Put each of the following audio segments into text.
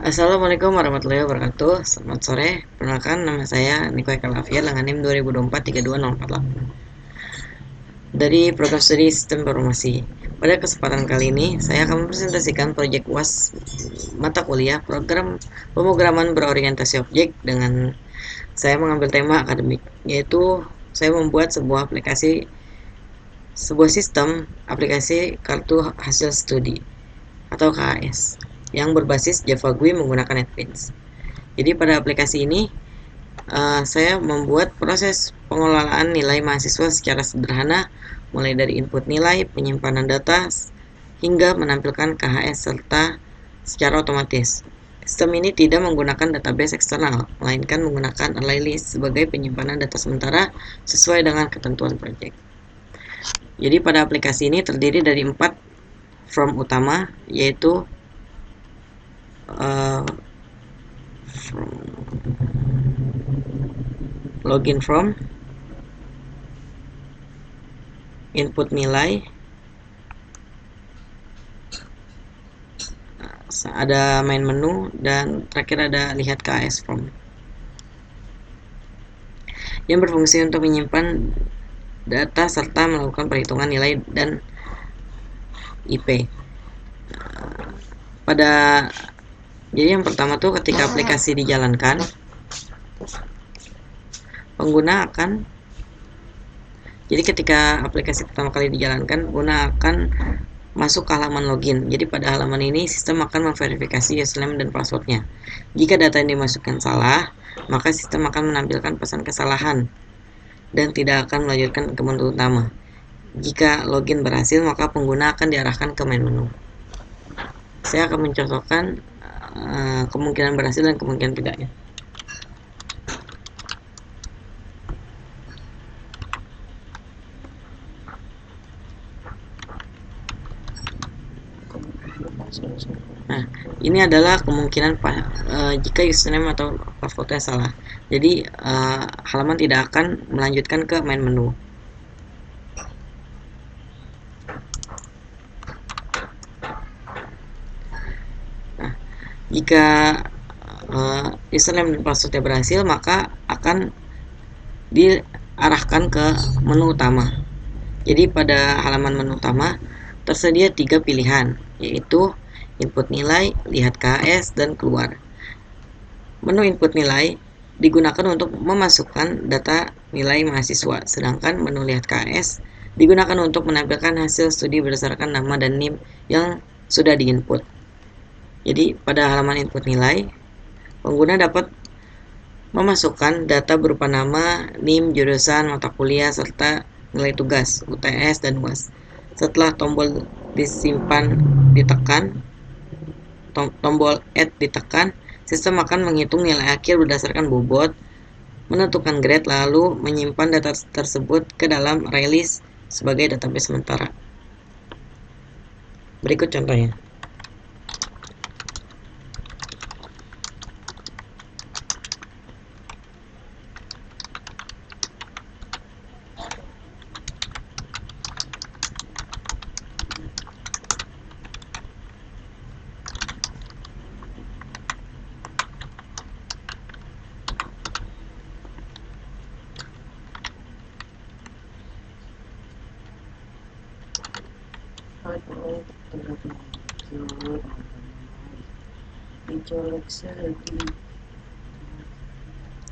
Assalamualaikum warahmatullahi wabarakatuh. Selamat sore. Perkenalkan, nama saya Niko Eka Lavia dengan NIM 2024-32048 dari Program Studi Sistem Informasi. Pada kesempatan kali ini, saya akan mempresentasikan proyek UAS mata kuliah program pemrograman berorientasi objek dengan saya mengambil tema akademik, yaitu saya membuat sebuah sistem aplikasi kartu hasil studi atau KHS yang berbasis Java GUI menggunakan NetBeans. Jadi pada aplikasi ini saya membuat proses pengelolaan nilai mahasiswa secara sederhana, mulai dari input nilai, penyimpanan data, hingga menampilkan KHS serta secara otomatis. Sistem ini tidak menggunakan database eksternal, melainkan menggunakan ArrayList sebagai penyimpanan data sementara sesuai dengan ketentuan proyek. Jadi pada aplikasi ini terdiri dari 4 form utama, yaitu login form, input nilai, ada main menu, dan terakhir ada lihat KHS form yang berfungsi untuk menyimpan data serta melakukan perhitungan nilai dan IP. Jadi yang pertama tuh ketika aplikasi dijalankan, ketika aplikasi pertama kali dijalankan, pengguna akan masuk ke halaman login. Jadi pada halaman ini sistem akan memverifikasi username dan passwordnya. Jika data yang dimasukkan salah, maka sistem akan menampilkan pesan kesalahan dan tidak akan melanjutkan ke menu utama. Jika login berhasil, maka pengguna akan diarahkan ke menu. Saya akan mencontohkan kemungkinan berhasil dan kemungkinan tidaknya. Nah, ini adalah kemungkinan jika username atau passwordnya salah. Jadi halaman tidak akan melanjutkan ke main menu. Nah, jika username dan passwordnya berhasil, maka akan diarahkan ke menu utama. Jadi pada halaman menu utama tersedia 3 pilihan, yaitu input nilai, lihat KHS, dan keluar. Menu input nilai digunakan untuk memasukkan data nilai mahasiswa, sedangkan menu lihat KHS digunakan untuk menampilkan hasil studi berdasarkan nama dan NIM yang sudah diinput. Jadi pada halaman input nilai, pengguna dapat memasukkan data berupa nama, NIM, jurusan, mata kuliah, serta nilai tugas, UTS, dan UAS. Setelah tombol disimpan ditekan, tombol add ditekan, sistem akan menghitung nilai akhir berdasarkan bobot, menentukan grade, lalu menyimpan data tersebut ke dalam ArrayList sebagai database sementara. Berikut contohnya.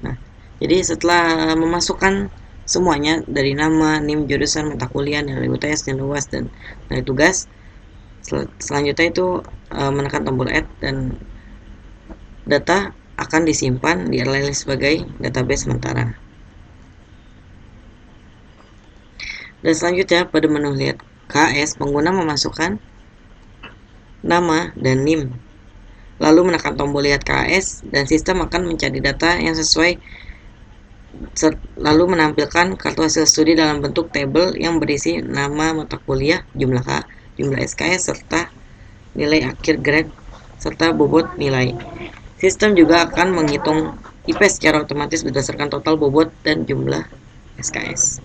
Nah, jadi setelah memasukkan semuanya dari nama, NIM, jurusan, mata kuliah, nilai UTS, nilai UAS, dan nilai tugas, selanjutnya itu menekan tombol add dan data akan disimpan di ArrayList sebagai database sementara. Dan selanjutnya pada menu lihat KHS, pengguna memasukkan nama dan NIM, lalu menekan tombol lihat KHS dan sistem akan mencari data yang sesuai, lalu menampilkan kartu hasil studi dalam bentuk tabel yang berisi nama, mata kuliah, jumlah SKS, serta nilai akhir grade serta bobot nilai. Sistem juga akan menghitung IP secara otomatis berdasarkan total bobot dan jumlah SKS.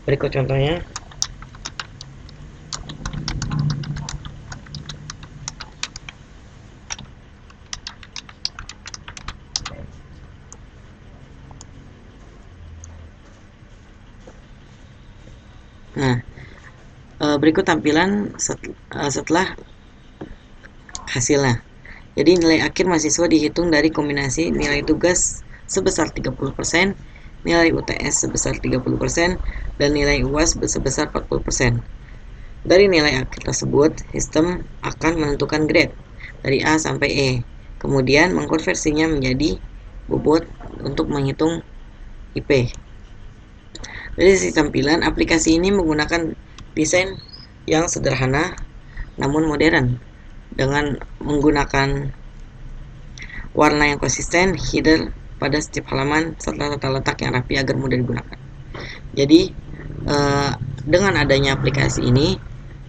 Berikut contohnya. Nah, berikut tampilan setelah hasilnya. Jadi nilai akhir mahasiswa dihitung dari kombinasi nilai tugas sebesar 30%, nilai UTS sebesar 30%, dan nilai UAS sebesar 40%. Dari nilai akhir tersebut, sistem akan menentukan grade dari A sampai E, kemudian mengkonversinya menjadi bobot untuk menghitung IP. Dari sisi tampilan, aplikasi ini menggunakan desain yang sederhana namun modern, dengan menggunakan warna yang konsisten, header pada setiap halaman, serta tata letak yang rapi agar mudah digunakan. Jadi, dengan adanya aplikasi ini,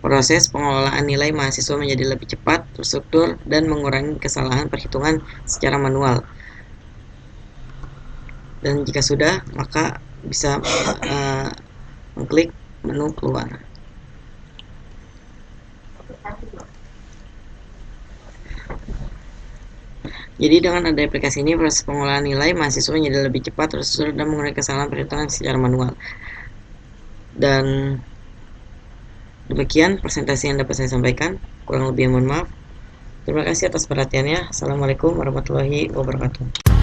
proses pengelolaan nilai mahasiswa menjadi lebih cepat, terstruktur, dan mengurangi kesalahan perhitungan secara manual. Dan jika sudah, maka bisa mengklik menu keluar. Jadi dengan ada aplikasi ini, proses pengolahan nilai mahasiswa menjadi lebih cepat, terstruktur, dan mengurangi kesalahan perhitungan secara manual. Dan demikian presentasi yang dapat saya sampaikan. Kurang lebih mohon maaf. Terima kasih atas perhatiannya. Assalamualaikum warahmatullahi wabarakatuh.